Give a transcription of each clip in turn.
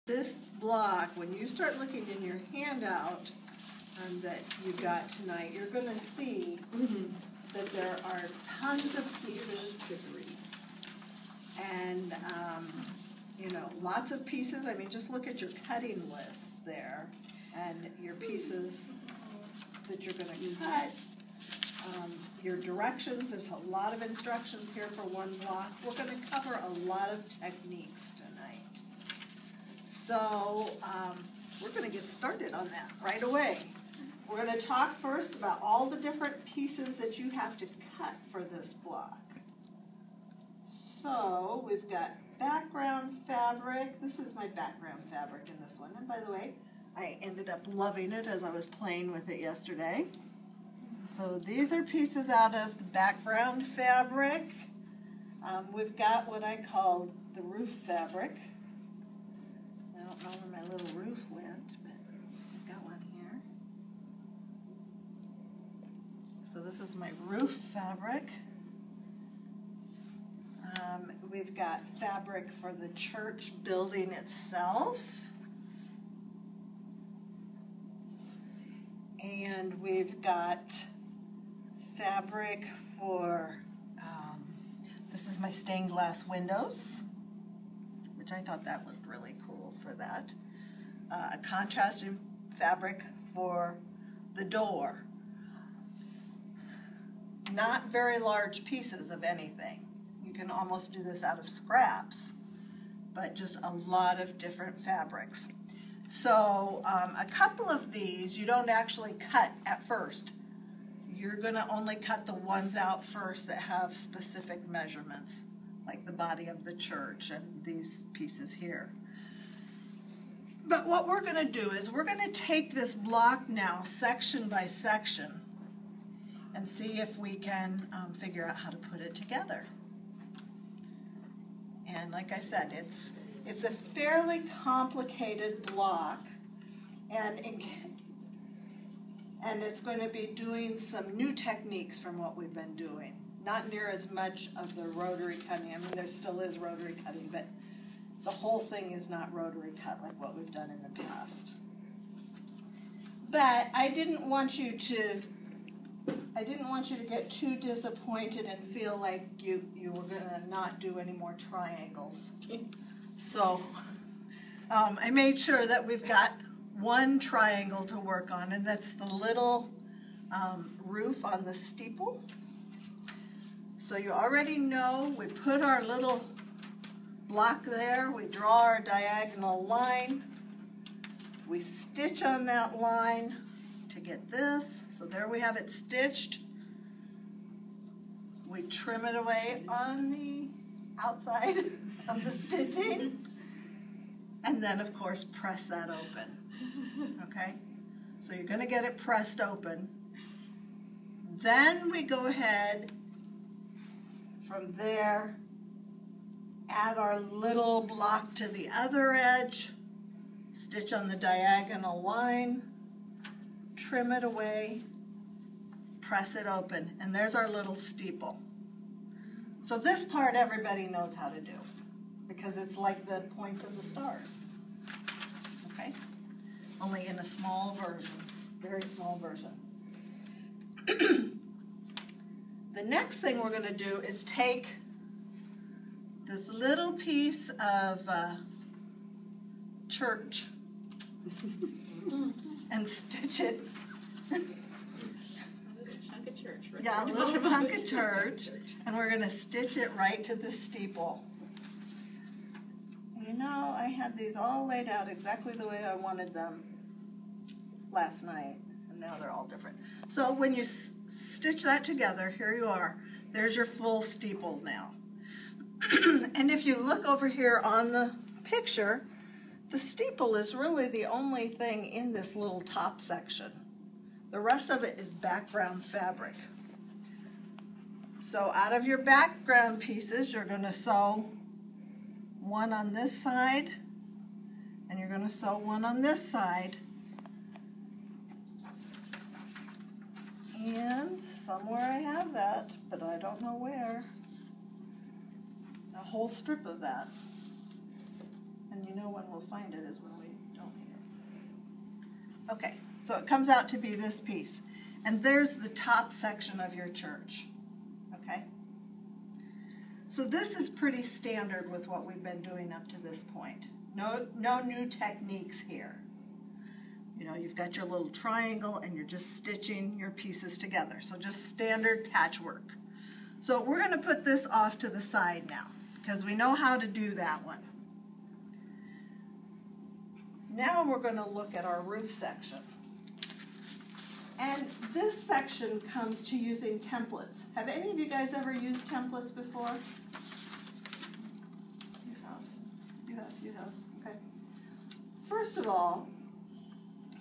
This block, when you start looking in your handout that you got tonight, you're going to see that there are tons of pieces and you know, lots of pieces. I mean, just look at your cutting list there and your pieces that you're going to cut. Your directions, there's a lot of instructions here for one block. We're going to cover a lot of techniques tonight. So we're going to get started on that right away. We're going to talk first about all the different pieces that you have to cut for this block. So we've got background fabric. This is my background fabric in this one. And by the way, I ended up loving it as I was playing with it yesterday. So these are pieces out of the background fabric. We've got what I call the roof fabric. I don't know where my little roof went, but I've got one here. So this is my roof fabric. We've got fabric for the church building itself. And we've got fabric for, this is my stained glass windows, which I thought that looked really cool for that. A contrasting fabric for the door. Not very large pieces of anything. You can almost do this out of scraps, but just a lot of different fabrics. So a couple of these you don't actually cut at first. You're going to only cut the ones out first that have specific measurements, like the body of the church and these pieces here. But what we're going to do is we're going to take this block now section by section and see if we can figure out how to put it together. And like I said, it's a fairly complicated block, and it's going to be doing some new techniques from what we've been doing. Not near as much of the rotary cutting. I mean, there still is rotary cutting, but the whole thing is not rotary cut like what we've done in the past. But I didn't want you to get too disappointed and feel like you were going to not do any more triangles. So I made sure that we've got one triangle to work on, and that's the little roof on the steeple. So you already know we put our little block there, we draw our diagonal line, we stitch on that line to get this. So there we have it stitched. We trim it away on the outside of the stitching, and then of course press that open. Okay, so you're going to get it pressed open. Then we go ahead from there, add our little block to the other edge, stitch on the diagonal line, trim it away, press it open, and there's our little steeple. So this part everybody knows how to do because it's like the points of the stars. Okay? Only in a small version, very small version. The next thing we're going to do is take this little piece of church and stitch it. Yeah, a little chunk of church, and we're going to stitch it right to the steeple. You know, I had these all laid out exactly the way I wanted them last night, and now they're all different. So when you stitch that together, here you are. There's your full steeple now. And if you look over here on the picture, the steeple is really the only thing in this little top section. The rest of it is background fabric. So out of your background pieces, you're going to sew one on this side, and you're going to sew one on this side. And somewhere I have that, but I don't know where. A whole strip of that. And and you know when we'll find it is when we don't need it. Okay, so it comes out to be this piece. And there's the top section of your church, okay? So this is pretty standard with what we've been doing up to this point. No new techniques here. You know, you've got your little triangle and you're just stitching your pieces together. So just standard patchwork. So we're going to put this off to the side now because we know how to do that one. Now we're going to look at our roof section. And this section comes to using templates. Have any of you guys ever used templates before? You have. Okay. First of all,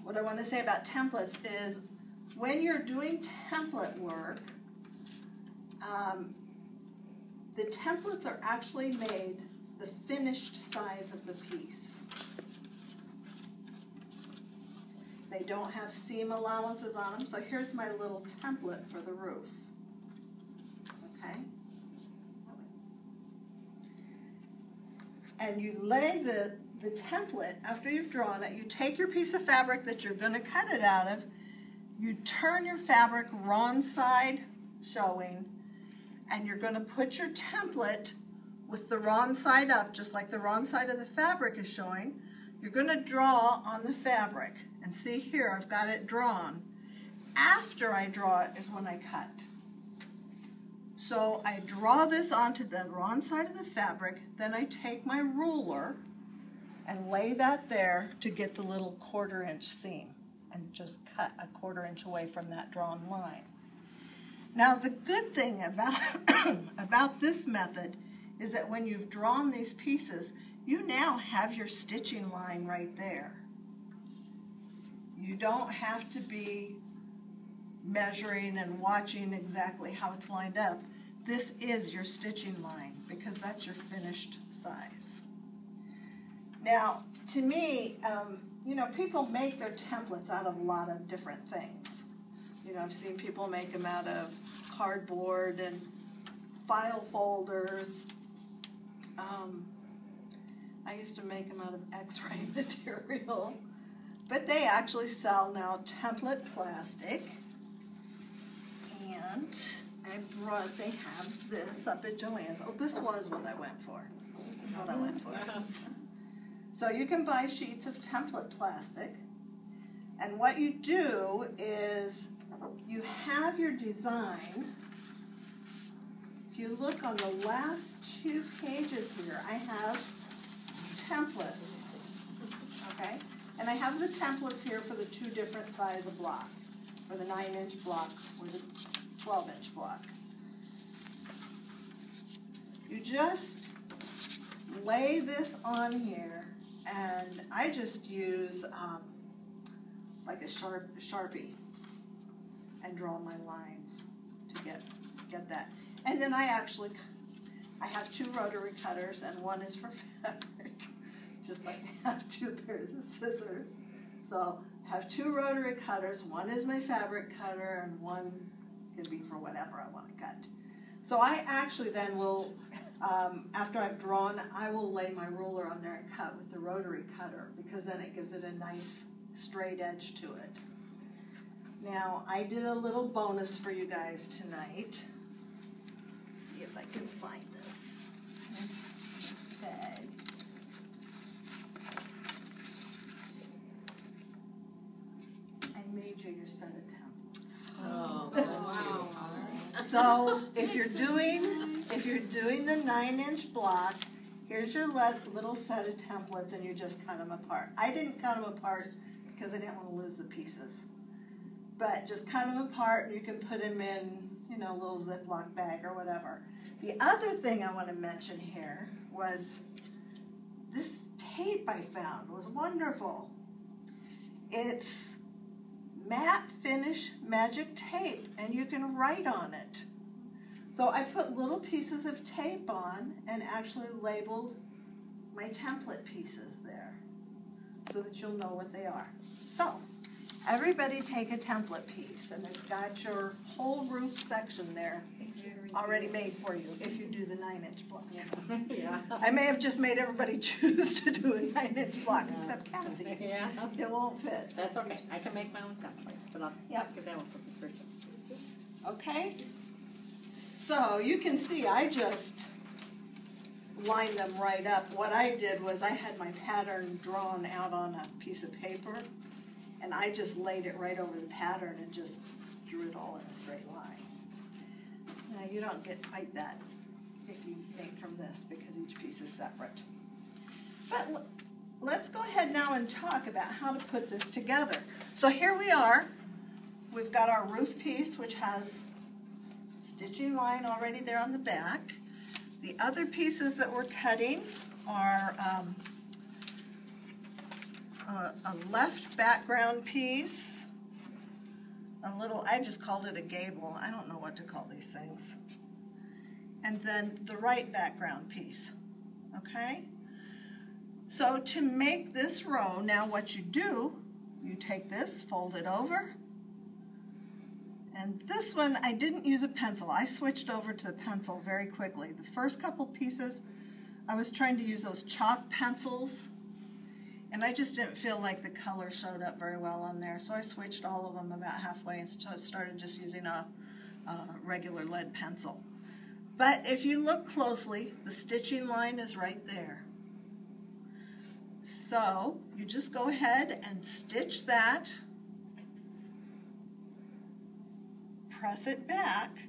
what I want to say about templates is when you're doing template work, the templates are actually made the finished size of the piece. They don't have seam allowances on them, so here's my little template for the roof. Okay? And you lay the template, after you've drawn it, you take your piece of fabric that you're going to cut it out of, you turn your fabric wrong side showing, and you're going to put your template with the wrong side up, just like the wrong side of the fabric is showing. You're going to draw on the fabric. And see here, I've got it drawn. After I draw it is when I cut. So I draw this onto the wrong side of the fabric, then I take my ruler and lay that there to get the little 1/4 inch seam and just cut a 1/4 inch away from that drawn line. Now the good thing about this method is that when you've drawn these pieces, you now have your stitching line right there. You don't have to be measuring and watching exactly how it's lined up. This is your stitching line because that's your finished size. Now, to me, you know, people make their templates out of a lot of different things. You know, I've seen people make them out of cardboard and file folders. I used to make them out of X-ray material. But they actually sell now template plastic. And they have this up at Joann's. Oh, this was what I went for. This is what I went for. So you can buy sheets of template plastic. And what you do is you have your design. If you look on the last 2 pages here, I have templates. Okay? And I have the templates here for the 2 different size of blocks, for the 9-inch block or the 12-inch block. You just lay this on here, and I just use like a Sharpie and draw my lines to get that. And then I have 2 rotary cutters, and one is for fabric. Just like I have 2 pairs of scissors. So I have 2 rotary cutters. One is my fabric cutter and one can be for whatever I want to cut. So I actually then will, after I've drawn, I will lay my ruler on there and cut with the rotary cutter because then it gives it a nice straight edge to it. Now I did a little bonus for you guys tonight. Let's see if I can find this tag. Made you your set of templates. Oh, wow. So if you're doing the 9-inch block, here's your little set of templates, and you just cut them apart. I didn't cut them apart because I didn't want to lose the pieces. But just cut them apart, and you can put them in, you know, a little Ziploc bag or whatever. The other thing I want to mention here was this tape I found was wonderful. It's matte finish magic tape, and you can write on it. So I put little pieces of tape on and actually labeled my template pieces there so that you'll know what they are. So everybody take a template piece, and it's got your whole roof section there already made for you if you do the 9-inch block. Yeah. I may have just made everybody choose to do a 9-inch block, except Kathy. Yeah. It won't fit. That's okay. I can make my own template, but I'll give that one for Patricia. Okay? So you can see I just lined them right up. What I did was I had my pattern drawn out on a piece of paper, and I just laid it right over the pattern and just drew it all in a straight line. Now you don't get quite that if you make from this because each piece is separate. But let's go ahead now and talk about how to put this together. So here we are. We've got our roof piece, which has stitching line already there on the back. The other pieces that we're cutting are a left background piece, a little, I just called it a gable. I don't know what to call these things. And then the right background piece, okay? So to make this row, now what you do, you take this, fold it over, and this one, I didn't use a pencil. I switched over to the pencil very quickly. The first couple pieces, I was trying to use those chalk pencils, and I just didn't feel like the color showed up very well on there, so I switched all of them about halfway and started just using a regular lead pencil. But if you look closely, the stitching line is right there. So you just go ahead and stitch that, press it back.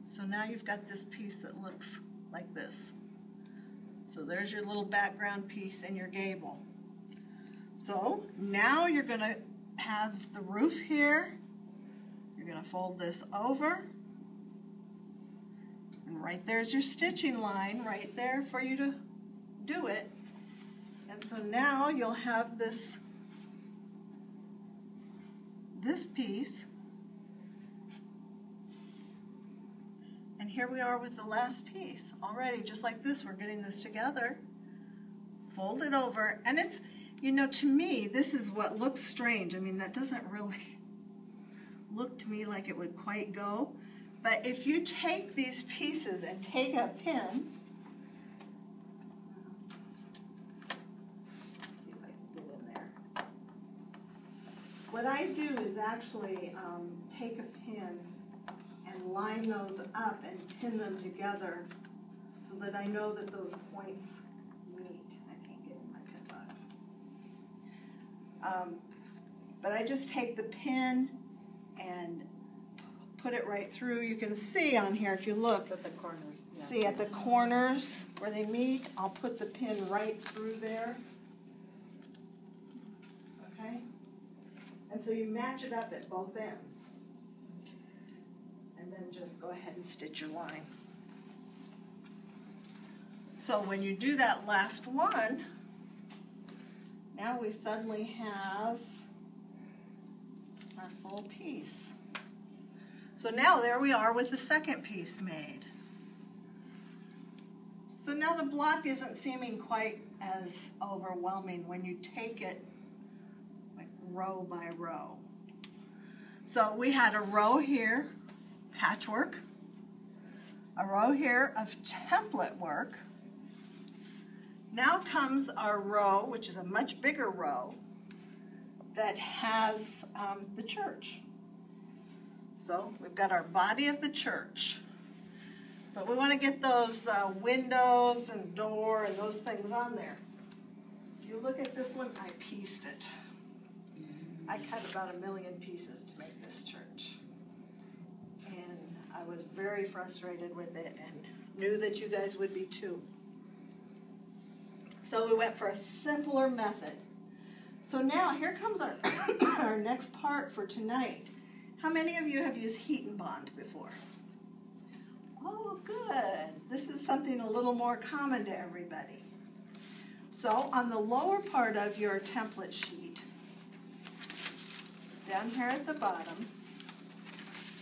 So now you've got this piece that looks like this. So there's your little background piece and your gable. So now you're going to have the roof here. You're going to fold this over. And right there's your stitching line right there for you to do it. And so now you'll have this piece. And here we are with the last piece. Already, just like this, we're getting this together. Fold it over. And it's, you know, to me, this is what looks strange. I mean, that doesn't really look to me like it would quite go. But if you take these pieces and take a pin, let's see if I can get in there. What I do is actually take a pin and line those up and pin them together so that I know that those points meet. I can't get in my pin box. But I just take the pin and put it right through. You can see on here, if you look, At the corners. Yeah. see at the corners where they meet, I'll put the pin right through there. Okay? And so you match it up at both ends. And then just go ahead and stitch your line. So when you do that last one, now we suddenly have our full piece. So now there we are with the second piece made. So now the block isn't seeming quite as overwhelming when you take it like row by row. So we had a row here, patchwork, a row here of template work. Now comes our row, which is a much bigger row, that has the church. So we've got our body of the church. But we want to get those windows and door and those things on there. If you look at this one, I pieced it. I cut about 1 million pieces to make this church. And I was very frustrated with it and knew that you guys would be too. So we went for a simpler method. So now here comes our, our next part for tonight. How many of you have used heat and bond before? Oh, good. This is something a little more common to everybody. So on the lower part of your template sheet, down here at the bottom,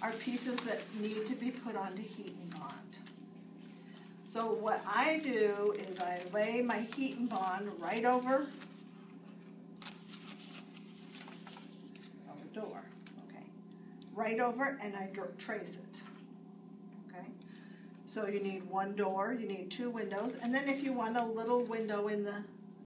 are pieces that need to be put onto heat and bond. So what I do is I lay my heat and bond right over door, okay? Right over, and I trace it, okay? So you need one door, you need two windows, and then if you want a little window in the